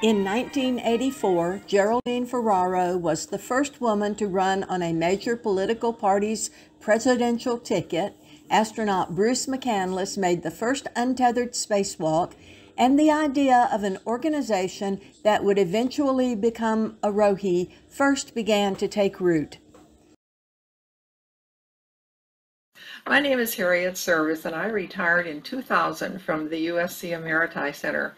In 1984, Geraldine Ferraro was the first woman to run on a major political party's presidential ticket. Astronaut Bruce McCandless made the first untethered spacewalk, and the idea of an organization that would eventually become Arohi first began to take root. My name is Harriet Service, and I retired in 2000 from the USC Emeriti Center.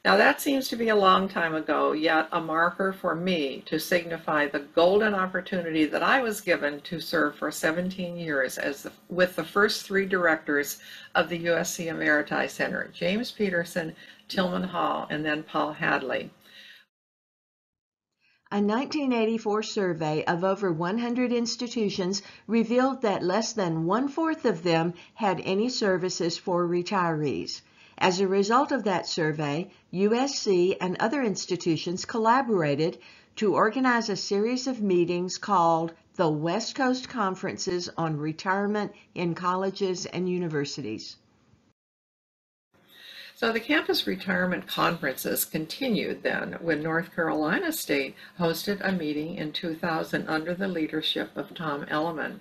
Now that seems to be a long time ago, yet a marker for me to signify the golden opportunity that I was given to serve for 17 years with the first three directors of the USC Emeriti Center, James Peterson, Tillman Hall, and then Paul Hadley. A 1984 survey of over 100 institutions revealed that less than one-fourth of them had any services for retirees. As a result of that survey, USC and other institutions collaborated to organize a series of meetings called the West Coast Conferences on Retirement in Colleges and Universities. So the campus retirement conferences continued then when North Carolina State hosted a meeting in 2000 under the leadership of Tom Elliman.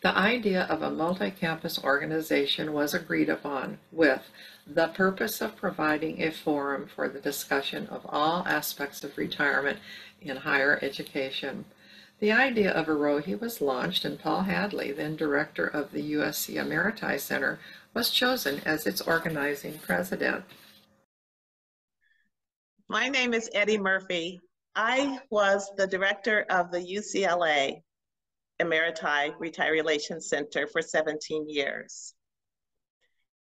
The idea of a multi-campus organization was agreed upon with the purpose of providing a forum for the discussion of all aspects of retirement in higher education. The idea of Arohi was launched, and Paul Hadley, then director of the USC Emeriti Center, was chosen as its organizing president. My name is Eddie Murphy. I was the director of the UCLA Emeriti Retiree Relations Center for 17 years.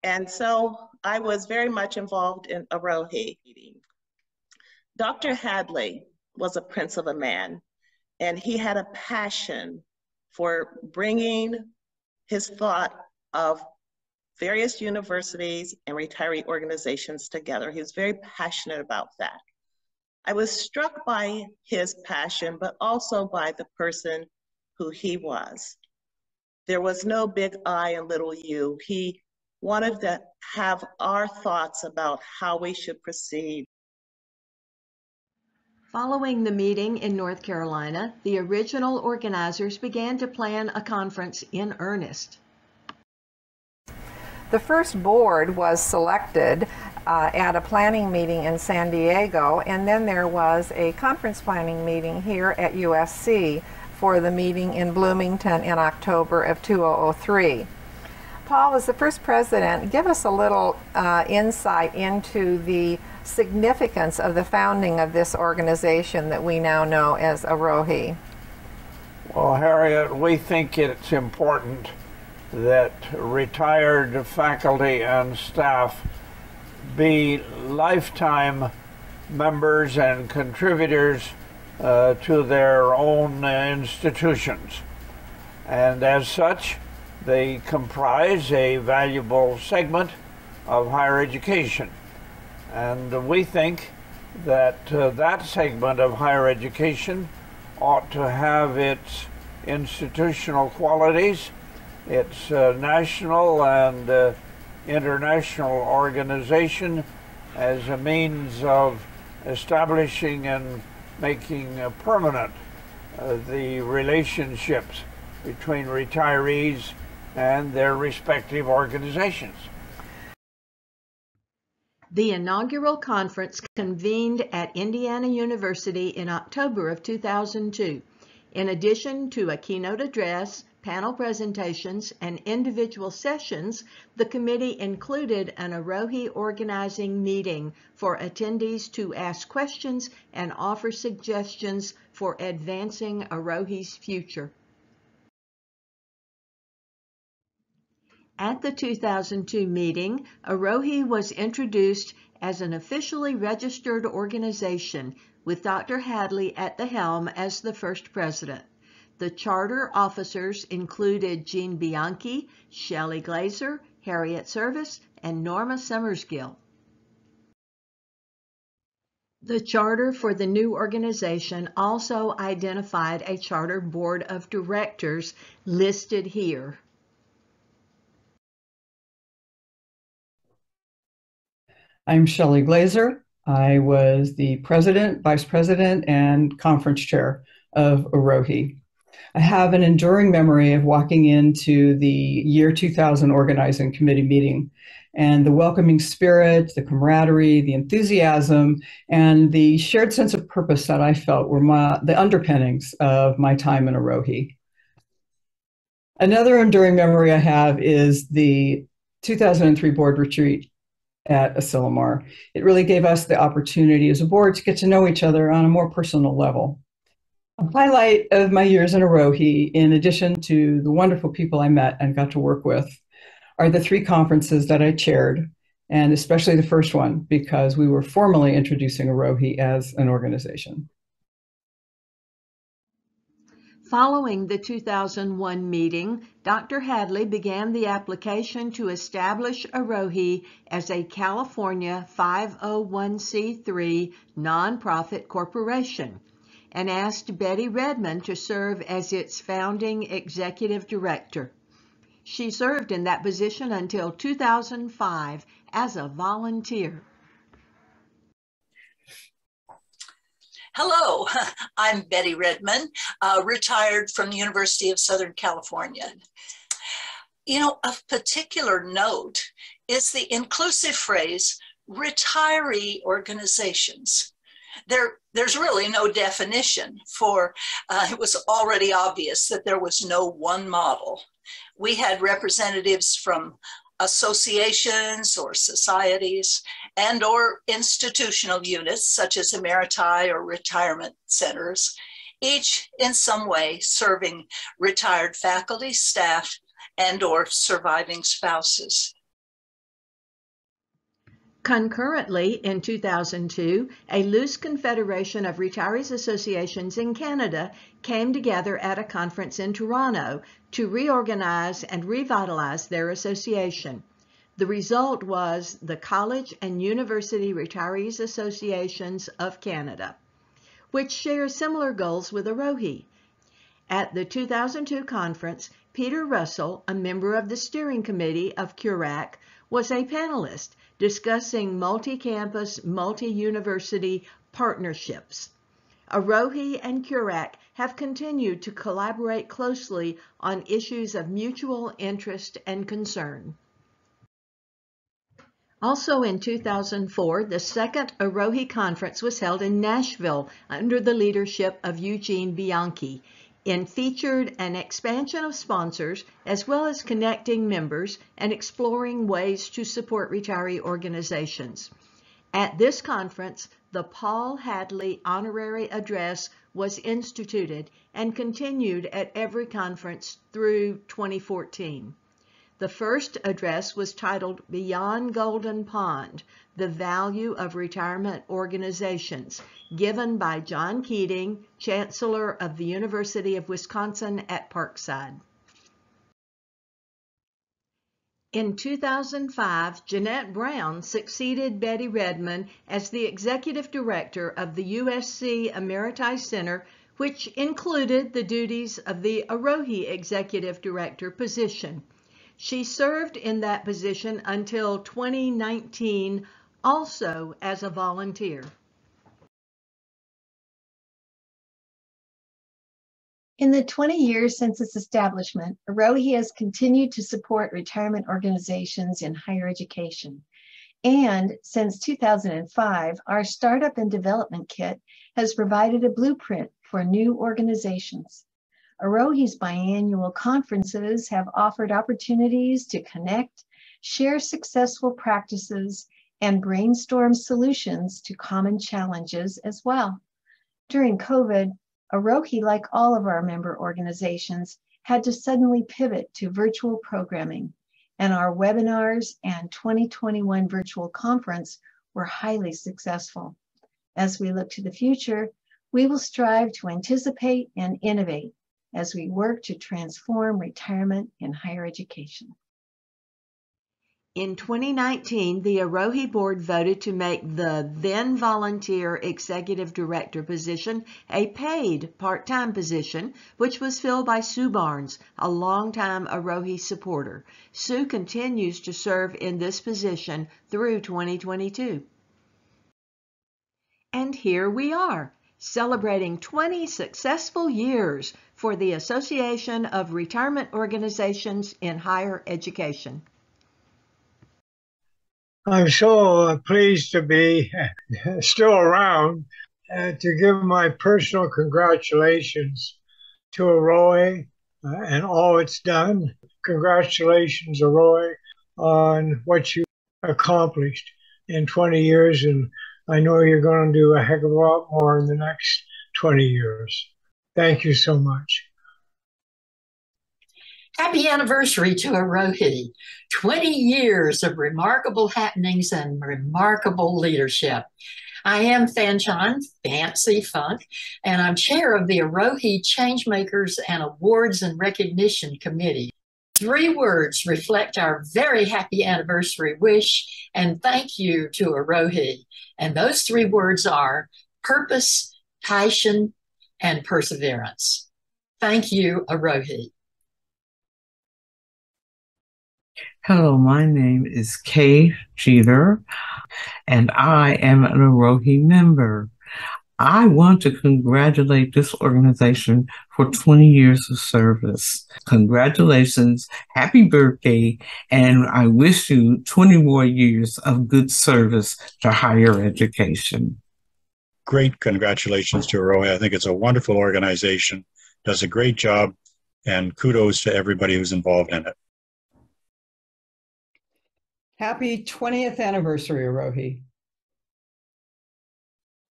And so I was very much involved in Arohi. Dr. Hadley was a prince of a man, and he had a passion for bringing his thought of various universities and retiree organizations together. He was very passionate about that. I was struck by his passion, but also by the person who he was. There was no big I and little you. He wanted to have our thoughts about how we should proceed. Following the meeting in North Carolina, the original organizers began to plan a conference in earnest. The first board was selected at a planning meeting in San Diego, and then there was a conference planning meeting here at USC for the meeting in Bloomington in October of 2003. Paul, as the first president, give us a little insight into the significance of the founding of this organization that we now know as Arohi. Well, Harriet, we think it's important that retired faculty and staff be lifetime members and contributors to their own institutions. And as such, they comprise a valuable segment of higher education. And we think that that segment of higher education ought to have its institutional qualities, its national and international organization as a means of establishing and making permanent the relationships between retirees and their respective organizations. The inaugural conference convened at Indiana University in October of 2002. In addition to a keynote address, panel presentations, and individual sessions, the committee included an Arohi organizing meeting for attendees to ask questions and offer suggestions for advancing Arohi's future. At the 2002 meeting, Arohi was introduced as an officially registered organization, with Dr. Hadley at the helm as the first president. The charter officers included Jean Bianchi, Shelley Glazer, Harriet Service, and Norma Summersgill. The charter for the new organization also identified a charter board of directors listed here. I'm Shelley Glazer. I was the president, vice president, and conference chair of AROHE. I have an enduring memory of walking into the year 2000 organizing committee meeting and the welcoming spirit, the camaraderie, the enthusiasm, and the shared sense of purpose that I felt were the underpinnings of my time in AROHE. Another enduring memory I have is the 2003 board retreat at Asilomar. It really gave us the opportunity as a board to get to know each other on a more personal level. A highlight of my years in AROHE, in addition to the wonderful people I met and got to work with, are the 3 conferences that I chaired, and especially the first one, because we were formally introducing AROHE as an organization. Following the 2001 meeting, Dr. Hadley began the application to establish AROHE as a California 501c3 nonprofit corporation and asked Betty Redmond to serve as its founding executive director. She served in that position until 2005 as a volunteer. Hello, I'm Betty Redmond, retired from the University of Southern California. You know, of particular note is the inclusive phrase, retiree organizations. There's really no definition for, it was already obvious that there was no one model. We had representatives from associations or societies and or institutional units such as emeriti or retirement centers, each in some way serving retired faculty, staff, and or surviving spouses. Concurrently, in 2002, a loose confederation of retirees associations in Canada came together at a conference in Toronto to reorganize and revitalize their association. The result was the College and University Retirees Associations of Canada, which shares similar goals with AROHE. At the 2002 conference, Peter Russell, a member of the steering committee of CURAC, was a panelist discussing multi-campus, multi-university partnerships. AROHE and CURAC have continued to collaborate closely on issues of mutual interest and concern. Also in 2004, the second AROHE conference was held in Nashville under the leadership of Eugene Bianchi and featured an expansion of sponsors as well as connecting members and exploring ways to support retiree organizations. At this conference, the Paul Hadley Honorary Address was instituted and continued at every conference through 2014. The first address was titled Beyond Golden Pond, the Value of Retirement Organizations, given by John Keating, Chancellor of the University of Wisconsin at Parkside. In 2005, Jeanette Brown succeeded Betty Redmond as the Executive Director of the USC Emeriti Center, which included the duties of the AROHE Executive Director position. She served in that position until 2019, also as a volunteer. In the 20 years since its establishment, AROHE has continued to support retirement organizations in higher education. And since 2005, our Startup and Development Kit has provided a blueprint for new organizations. AROHE's biannual conferences have offered opportunities to connect, share successful practices, and brainstorm solutions to common challenges as well. During COVID, AROHE, like all of our member organizations, had to suddenly pivot to virtual programming, and our webinars and 2021 virtual conference were highly successful. As we look to the future, we will strive to anticipate and innovate as we work to transform retirement in higher education. In 2019, the AROHE board voted to make the then volunteer executive director position a paid part-time position, which was filled by Sue Barnes, a longtime AROHE supporter. Sue continues to serve in this position through 2022. And here we are, celebrating 20 successful years for the Association of Retirement Organizations in Higher Education. I'm so pleased to be still around to give my personal congratulations to Arohi and all it's done. Congratulations, Arohi, on what you accomplished in 20 years, and I know you're going to do a heck of a lot more in the next 20 years. Thank you so much. Happy anniversary to Arohi. 20 years of remarkable happenings and remarkable leadership. I am Fanchan, Fancy Funk, and I'm chair of the Arohi Changemakers and Awards and Recognition Committee. 3 words reflect our very happy anniversary wish and thank you to Arohi. And those 3 words are purpose, passion, and perseverance. Thank you, Arohi. Hello, my name is Kay Jeter, and I am an Arohi member. I want to congratulate this organization for 20 years of service. Congratulations, happy birthday, and I wish you 20 more years of good service to higher education. Great congratulations to Arohi. I think it's a wonderful organization, does a great job, and kudos to everybody who's involved in it. Happy 20th anniversary, Arohi.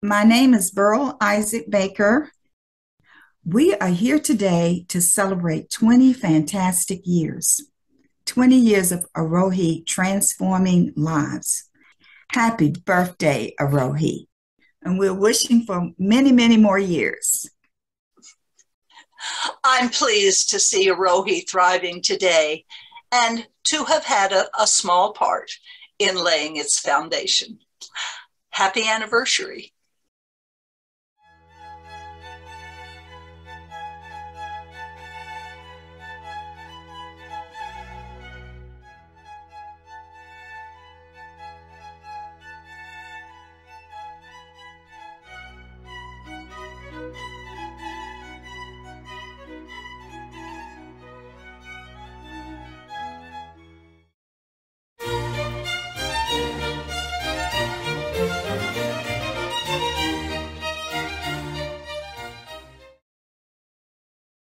My name is Burl Isaac Baker. We are here today to celebrate 20 fantastic years, 20 years of Arohi transforming lives. Happy birthday, Arohi. And we're wishing for many, many more years. I'm pleased to see Arohi thriving today and to have had a small part in laying its foundation. Happy anniversary.